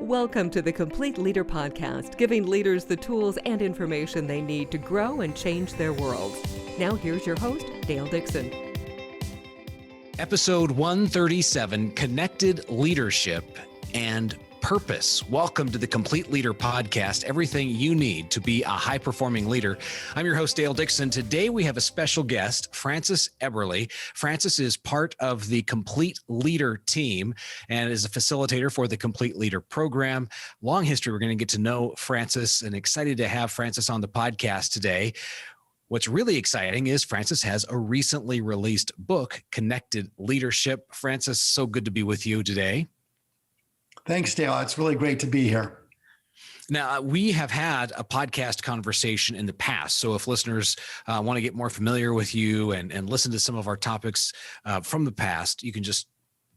Welcome to the Complete Leader Podcast, giving leaders the tools and information they need to grow and change their worlds. Now here's your host, Dale Dixon. Episode 137, Connected Leadership and Purpose. Welcome to the Complete Leader Podcast, everything you need to be a high-performing leader. I'm your host, Dale Dixon. Today, we have a special guest, Francis Eberle. Francis is part of the Complete Leader team and is a facilitator for the Complete Leader program. Long history. We're going to get to know Francis, and excited to have Francis on the podcast today. What's really exciting is Francis has a recently released book, Connected Leadership. Francis, so good to be with you today. Thanks, Dale. It's really great to be here. Now, we have had a podcast conversation in the past. So if listeners want to get more familiar with you and listen to some of our topics from the past, you can just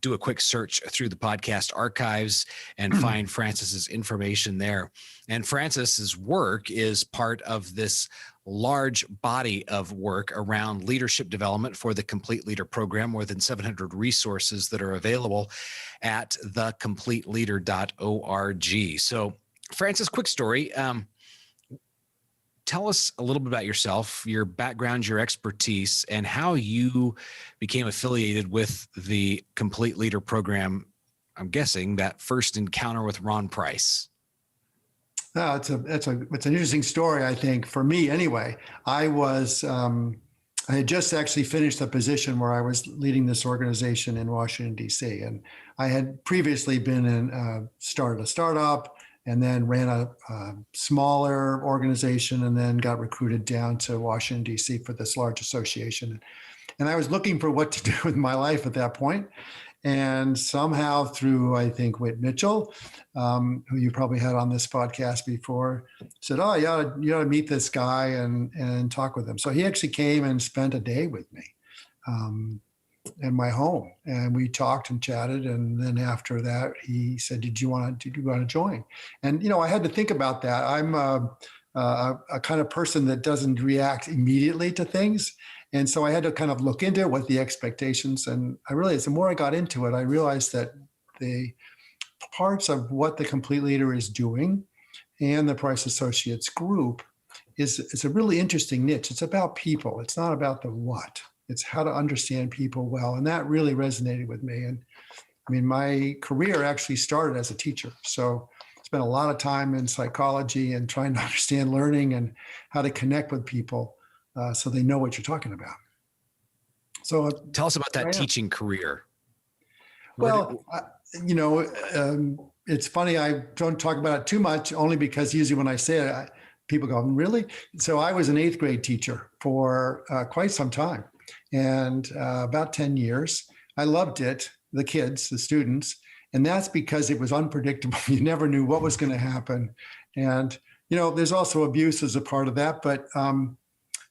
do a quick search through the podcast archives and find Francis's information there. And Francis's work is part of this large body of work around leadership development for the Complete Leader program, more than 700 resources that are available at thecompleteleader.org. So, Francis, quick story. Tell us a little bit about yourself, your background, your expertise, and how you became affiliated with the Complete Leader program. I'm guessing that first encounter with Ron Price. No, it's an interesting story, I think, for me anyway. I had just actually finished a position where I was leading this organization in Washington, D.C. And I had previously started a startup and then ran a smaller organization and then got recruited down to Washington, D.C. for this large association. And I was looking for what to do with my life at that point. And somehow through, I think, Whit Mitchell, who you probably had on this podcast before, said, oh, you ought to meet this guy and talk with him. So he actually came and spent a day with me in my home. And we talked and chatted. And then after that, he said, did you want to join? And, I had to think about that. I'm a kind of person that doesn't react immediately to things. And so I had to kind of look into what the expectations, and I realized the more I got into it, I realized that the parts of what the Complete Leader is doing and the Price Associates group is a really interesting niche. It's about people. It's not about the what. It's how to understand people well. And that really resonated with me. And I mean, my career actually started as a teacher. So I spent a lot of time in psychology and trying to understand learning and how to connect with people. So they know what you're talking about. So tell us about that teaching career. Well, it's funny. I don't talk about it too much, only because usually when I say it, people go, really? So I was an 8th grade teacher for quite some time, and about 10 years. I loved it, the kids, the students, and that's because it was unpredictable. You never knew what was going to happen. And, there's also abuse as a part of that, but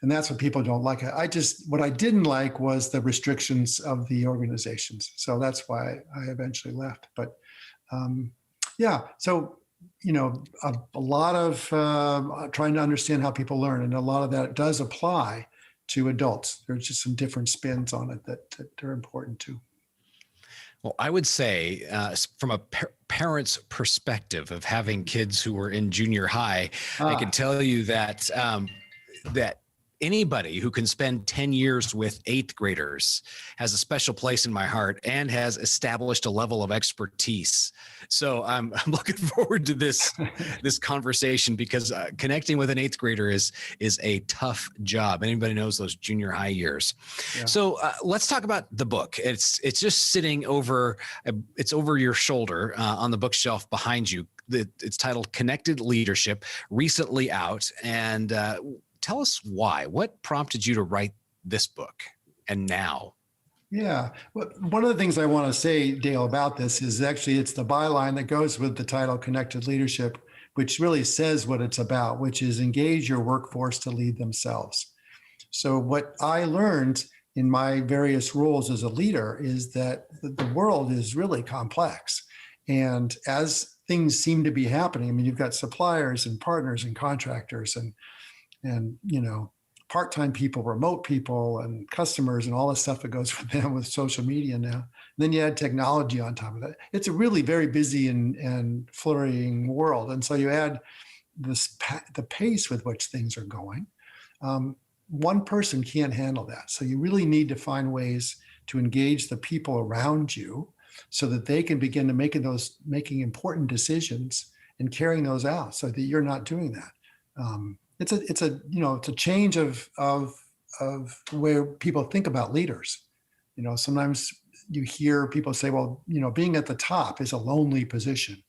and that's what people don't like. What I didn't like was the restrictions of the organizations. So that's why I eventually left. But so, a lot of trying to understand how people learn. And a lot of that does apply to adults. There's just some different spins on it that are important too. Well, I would say from a parent's perspective of having kids who are in junior high, I can tell you that that anybody who can spend 10 years with 8th graders has a special place in my heart and has established a level of expertise. So I'm looking forward to this conversation, because connecting with an 8th grader is a tough job. Anybody knows those junior high years. Yeah. So let's talk about the book. It's just sitting over your shoulder on the bookshelf behind you. It's titled Connected Leadership, recently out. And tell us why. What prompted you to write this book and now? Yeah. Well, one of the things I want to say, Dale, about this is actually it's the byline that goes with the title Connected Leadership, which really says what it's about, which is engage your workforce to lead themselves. So what I learned in my various roles as a leader is that the world is really complex. And as things seem to be happening, I mean, you've got suppliers and partners and contractors and part-time people, remote people, and customers, and all the stuff that goes with them with social media now. And then you add technology on top of that. It's a really very busy and flurrying world. And so you add the pace with which things are going. One person can't handle that. So you really need to find ways to engage the people around you so that they can begin to making important decisions and carrying those out, so that you're not doing that. It's a change of where people think about leaders. Sometimes you hear people say, well, being at the top is a lonely position.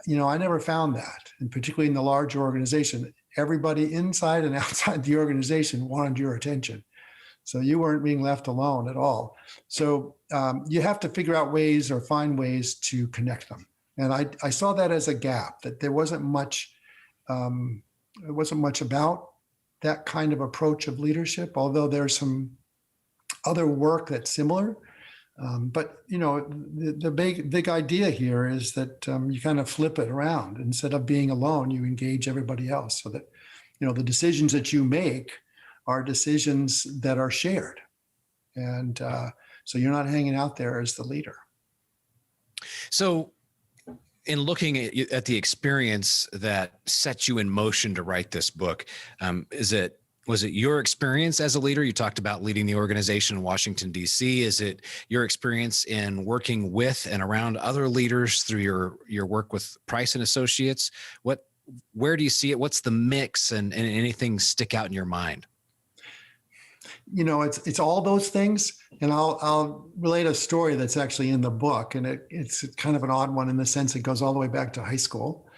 I never found that, and particularly in the large organization, everybody inside and outside the organization wanted your attention. So you weren't being left alone at all. So you have to figure out ways or find ways to connect them. And I saw that as a gap, that there wasn't much, it wasn't much about that kind of approach of leadership, although there's some other work that's similar. But the big idea here is that you kind of flip it around. Instead of being alone, you engage everybody else, so that the decisions that you make are decisions that are shared, and so you're not hanging out there as the leader. So, in looking at the experience that set you in motion to write this book, was it your experience as a leader? You talked about leading the organization in Washington, D.C. Is it your experience in working with and around other leaders through your work with Price and Associates? Where do you see it? What's the mix, and anything stick out in your mind? It's all those things. And I'll relate a story that's actually in the book. And it's kind of an odd one in the sense it goes all the way back to high school.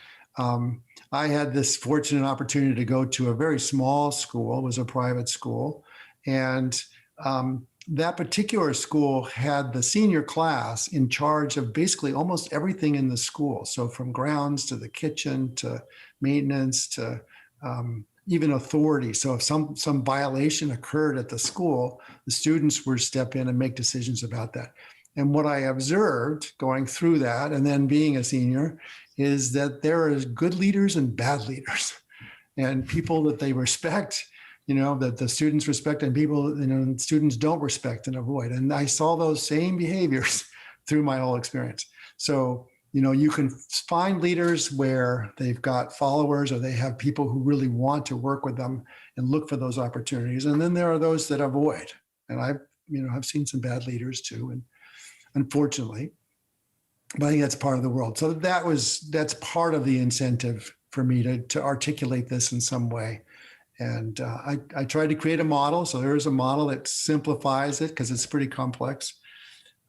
I had this fortunate opportunity to go to a very small school. It was a private school. And that particular school had the senior class in charge of basically almost everything in the school. So from grounds to the kitchen to maintenance to even authority. So if some violation occurred at the school, the students would step in and make decisions about that. And what I observed going through that, and then being a senior, is that there are good leaders and bad leaders, and people that they respect, that the students respect, and people, students don't respect and avoid. And I saw those same behaviors through my whole experience. So, you can find leaders where they've got followers, or they have people who really want to work with them and look for those opportunities. And then there are those that avoid. And I've seen some bad leaders too, and unfortunately, but I think that's part of the world. So that's part of the incentive for me to articulate this in some way. And I tried to create a model. So there is a model that simplifies it, because it's pretty complex.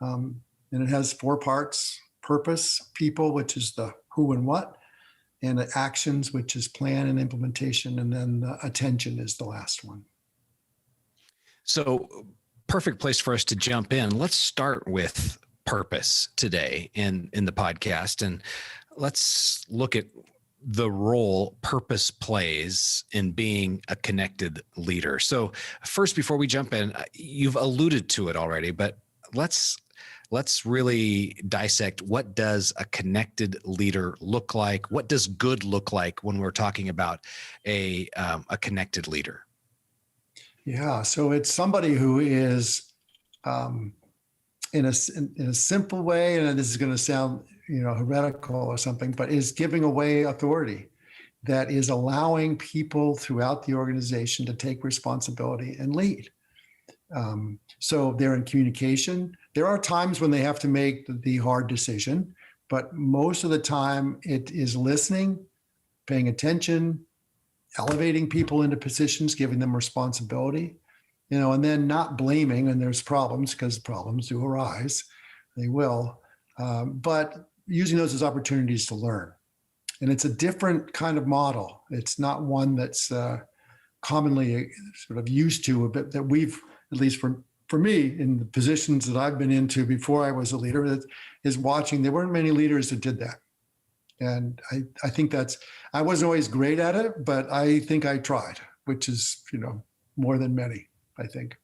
And it has 4 parts: purpose, people, which is the who and what, and the actions, which is plan and implementation, and then the attention is the last one. So, perfect place for us to jump in. Let's start with purpose today in the podcast, and let's look at the role purpose plays in being a connected leader. So first, before we jump in, you've alluded to it already, but let's really dissect, what does a connected leader look like? What does good look like when we're talking about a connected leader? Yeah, so it's somebody who is, in a simple way, and this is going to sound heretical or something, but is giving away authority, that is allowing people throughout the organization to take responsibility and lead. So they're in communication. There are times when they have to make the hard decision, but most of the time it is listening, paying attention, elevating people into positions, giving them responsibility, and then not blaming when there's problems, because problems do arise. They will, but using those as opportunities to learn. And it's a different kind of model. It's not one that's commonly sort of used to, but that we've, at least for me, in the positions that I've been into before I was a leader, that is watching, there weren't many leaders that did that. And I think I wasn't always great at it, but I think I tried, which is, more than many, I think.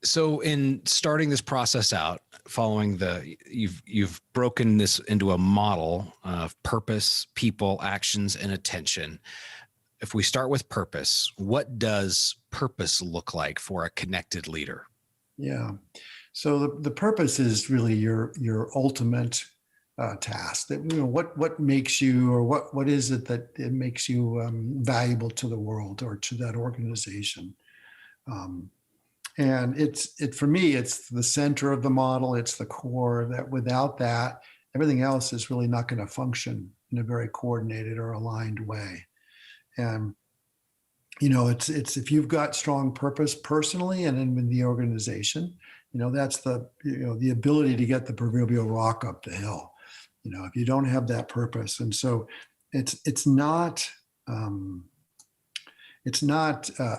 So in starting this process out, following you've broken this into a model of purpose, people, actions, and attention. if we start with purpose, what does purpose look like for a connected leader? Yeah. So the purpose is really your ultimate task. That, what makes you, or what is it that it makes you valuable to the world or to that organization. And for me, it's the center of the model. It's the core. That without that, everything else is really not going to function in a very coordinated or aligned way. And it's if you've got strong purpose personally and in the organization, that's the ability to get the proverbial rock up the hill. If you don't have that purpose, and so it's not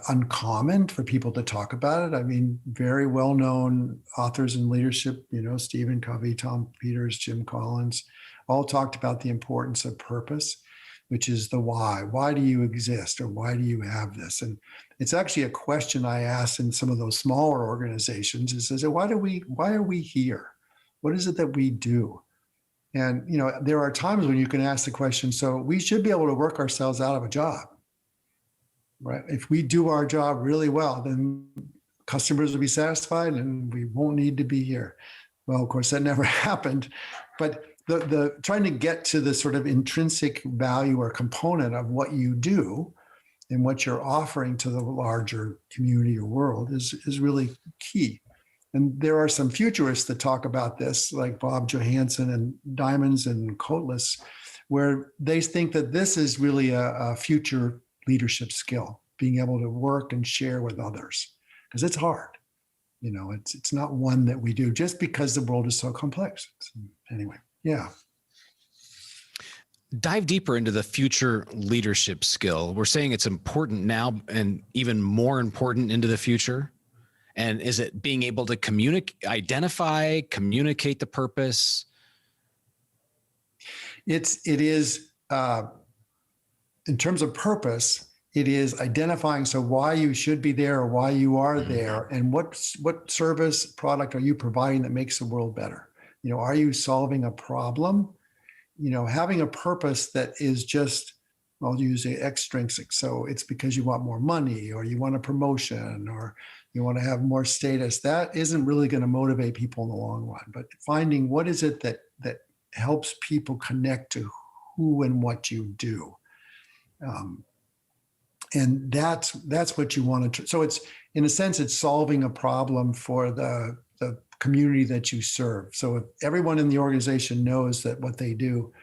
uncommon for people to talk about it. I mean, very well-known authors in leadership, Stephen Covey, Tom Peters, Jim Collins, all talked about the importance of purpose, which is the why. Why do you exist, or why do you have this? And it's actually a question I ask in some of those smaller organizations. It says, why are we here? What is it that we do? And there are times when you can ask the question, so we should be able to work ourselves out of a job, right? If we do our job really well, then customers will be satisfied and we won't need to be here. Well, of course, that never happened, but the trying to get to the sort of intrinsic value or component of what you do and what you're offering to the larger community or world is really key. And there are some futurists that talk about this, like Bob Johansen and Diamonds and Coatless, where they think that this is really a future leadership skill, being able to work and share with others, because it's hard. It's not one that we do just because the world is so complex. Anyway. Yeah. Dive deeper into the future leadership skill. We're saying it's important now and even more important into the future. And is it being able to communicate the purpose? It is in terms of purpose, it is identifying why you should be there or why you are there, and what service product are you providing that makes the world better. Are you solving a problem? Having a purpose that is just, I'll use extrinsic. So it's because you want more money, or you want a promotion, or you want to have more status. That isn't really going to motivate people in the long run. But finding what is it that helps people connect to who and what you do. And that's what you want to. So it's, in a sense, it's solving a problem for the community that you serve. So if everyone in the organization knows that what they do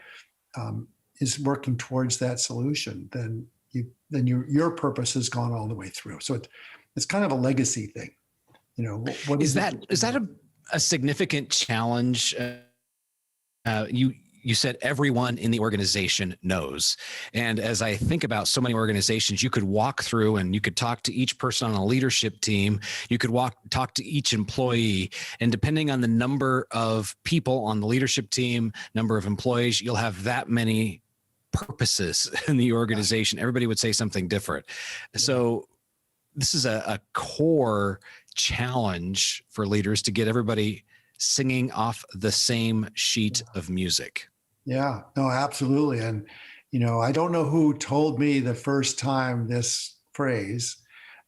is working towards that solution, then your purpose has gone all the way through. So it's kind of a legacy thing. What is that a significant challenge? You said everyone in the organization knows. And as I think about so many organizations, you could walk through and you could talk to each person on a leadership team. You could talk to each employee. And depending on the number of people on the leadership team, number of employees, you'll have that many purposes in the organization. Everybody would say something different. So this is a core challenge for leaders to get everybody singing off the same sheet of music. Yeah, no, absolutely. And, I don't know who told me the first time this phrase,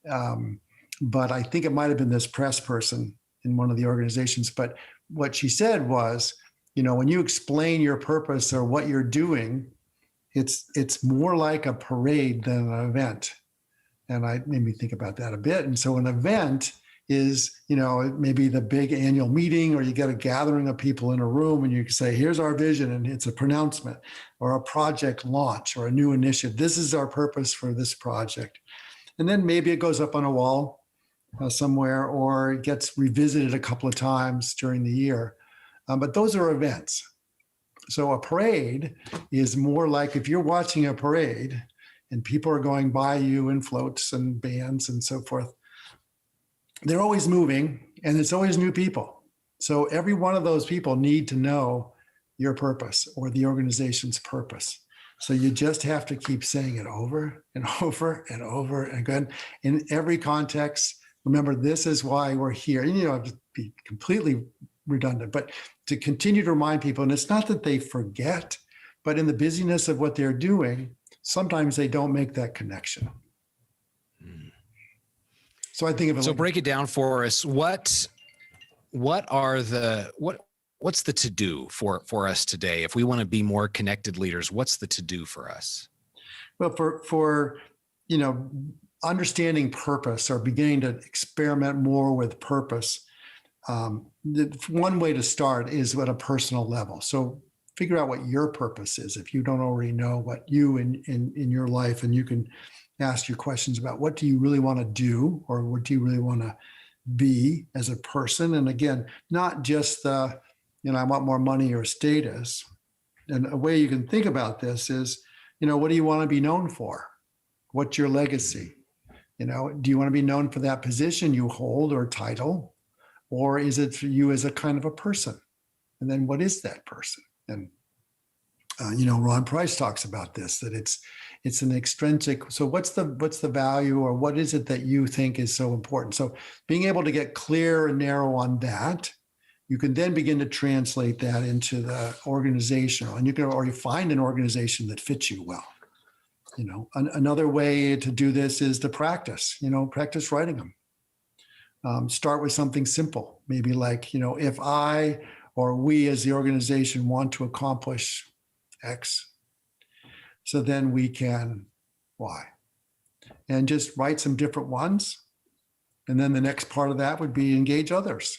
but I think it might have been this press person in one of the organizations. But what she said was, when you explain your purpose or what you're doing, it's more like a parade than an event. And it made me think about that a bit. And so an event is, maybe the big annual meeting, or you get a gathering of people in a room and you can say, here's our vision, and it's a pronouncement or a project launch or a new initiative. This is our purpose for this project. And then maybe it goes up on a wall somewhere, or it gets revisited a couple of times during the year. But those are events. So a parade is more like, if you're watching a parade and people are going by you in floats and bands and so forth, they're always moving and it's always new people. So every one of those people need to know your purpose or the organization's purpose. So you just have to keep saying it over and over and over and again in every context. Remember, this is why we're here. And you don't have to be completely redundant, but to continue to remind people, and it's not that they forget, but in the busyness of what they're doing, sometimes they don't make that connection. So I think of it. So like, break it down for us. What's the to-do for us today? If we want to be more connected leaders, what's the to-do for us? well, for understanding purpose or beginning to experiment more with purpose, one way to start is at a personal level. So figure out what your purpose is if you don't already know what you in your life, and you can ask your questions about what do you really want to do, or what do you really want to be as a person. And again, not just I want more money or status. And a way you can think about this is, what do you want to be known for? What's your legacy? Do you want to be known for that position you hold or title, or is it for you as a kind of a person? And then what is that person? And Ron Price talks about this, that it's an extrinsic. So what's the value, or what is it that you think is so important? So being able to get clear and narrow on that, you can then begin to translate that into the organizational, and you can already find an organization that fits you well. Another way to do this is to practice writing them. Start with something simple, maybe like, if I or we as the organization want to accomplish X, so then we can Y. And just write some different ones. And then the next part of that would be engage others,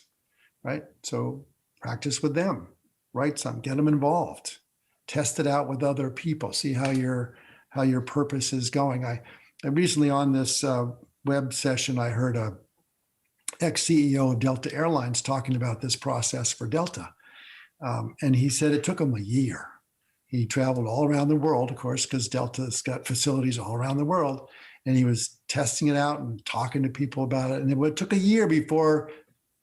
right? So practice with them, write some, get them involved, test it out with other people, see how your purpose is going. I recently on this web session, I heard a ex-CEO of Delta Airlines talking about this process for Delta. And he said it took him a year. He traveled all around the world, of course, because Delta's got facilities all around the world. And he was testing it out and talking to people about it. And it took a year before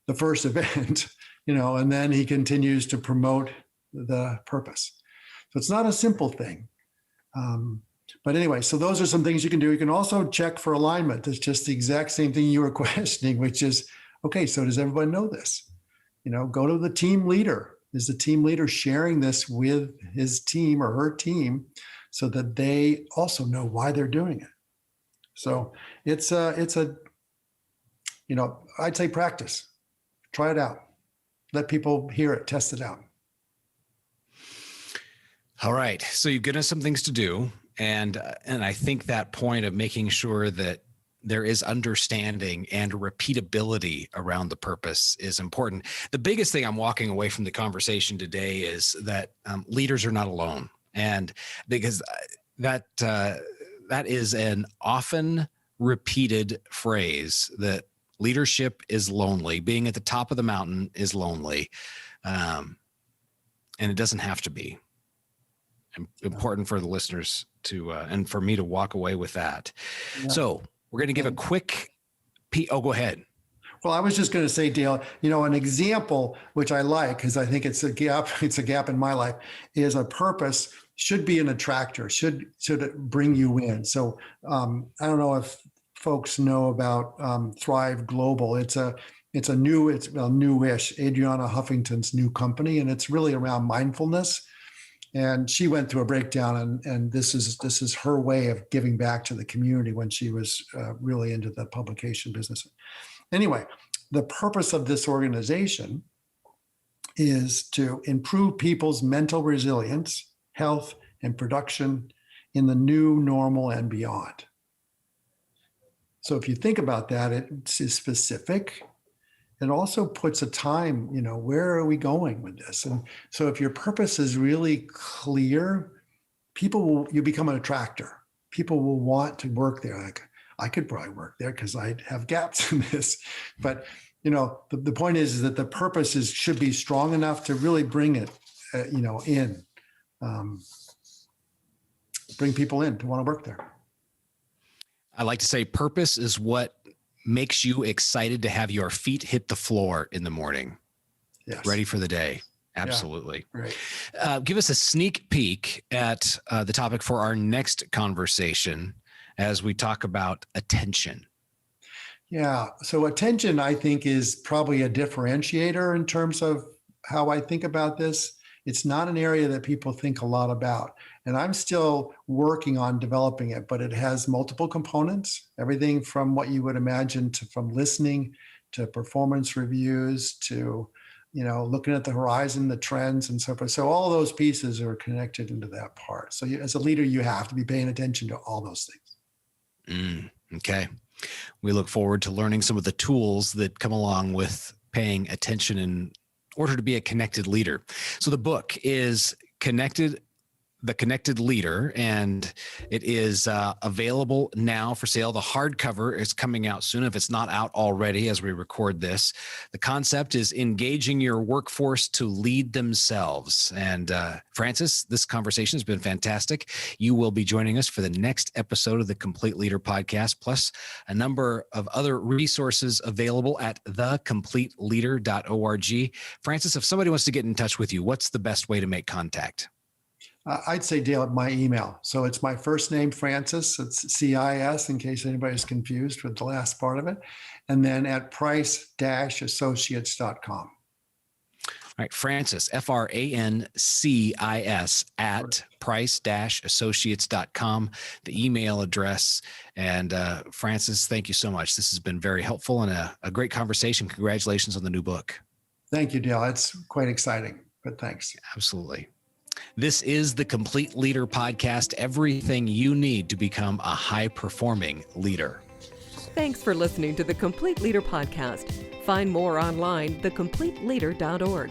the first event, and then he continues to promote the purpose. So it's not a simple thing. But anyway, so those are some things you can do. You can also check for alignment. It's just the exact same thing you were questioning, which is, okay, so does everyone know this? Go to the team leader. Is the team leader sharing this with his team or her team so that they also know why they're doing it? So it's a I'd say practice. Try it out. Let people hear it, test it out. All right. So you've given us some things to do. And I think that point of making sure that there is understanding and repeatability around the purpose is important. The biggest thing I'm walking away from the conversation today is that leaders are not alone. And because that is an often repeated phrase, that leadership is lonely. Being at the top of the mountain is lonely. And it doesn't have to be. Important for the listeners to, and for me to walk away with that. Yeah. So we're going to give a quick go ahead. Well, I was just going to say, Dale, an example, which I like, because I think it's a gap in my life, is a purpose should be an attractor, should it bring you in. So I don't know if folks know about Thrive Global. It's newish, Adriana Huffington's new company, and it's really around mindfulness. And she went through a breakdown, and this is her way of giving back to the community when she was really into the publication business. Anyway, the purpose of this organization is to improve people's mental resilience, health, and production in the new normal and beyond. So if you think about that, it's specific. It also puts a time, where are we going with this? And so if your purpose is really clear, you become an attractor. People will want to work there. Like, I could probably work there because I have gaps in this. But, the point is that the purpose should be strong enough to really bring it, in, bring people in to want to work there. I like to say purpose is what makes you excited to have your feet hit the floor in the morning. Yes. Ready for the day. Absolutely. Yeah, right. Give us a sneak peek at the topic for our next conversation as we talk about attention. Yeah. So attention, I think, is probably a differentiator in terms of how I think about this. It's not an area that people think a lot about. And I'm still working on developing it, but it has multiple components, everything from what you would imagine from listening to performance reviews to, looking at the horizon, the trends and so forth. So all those pieces are connected into that part. So as a leader, you have to be paying attention to all those things. Okay. We look forward to learning some of the tools that come along with paying attention in order to be a connected leader. So the book is The Connected Leader, and it is available now for sale. The hardcover is coming out soon, if it's not out already as we record this. The concept is engaging your workforce to lead themselves. And Francis, this conversation has been fantastic. You will be joining us for the next episode of the Complete Leader podcast, plus a number of other resources available at thecompleteleader.org. Francis, if somebody wants to get in touch with you, what's the best way to make contact? I'd say, Dale, my email. So it's my first name, Francis. It's CIS, in case anybody's confused with the last part of it. And then at price-associates.com. All right, Francis, FRANCIS at price-associates.com, the email address. And Francis, thank you so much. This has been very helpful and a great conversation. Congratulations on the new book. Thank you, Dale. It's quite exciting, but thanks. Absolutely. This is the Complete Leader podcast, everything you need to become a high-performing leader. Thanks for listening to the Complete Leader podcast. Find more online, thecompleteleader.org.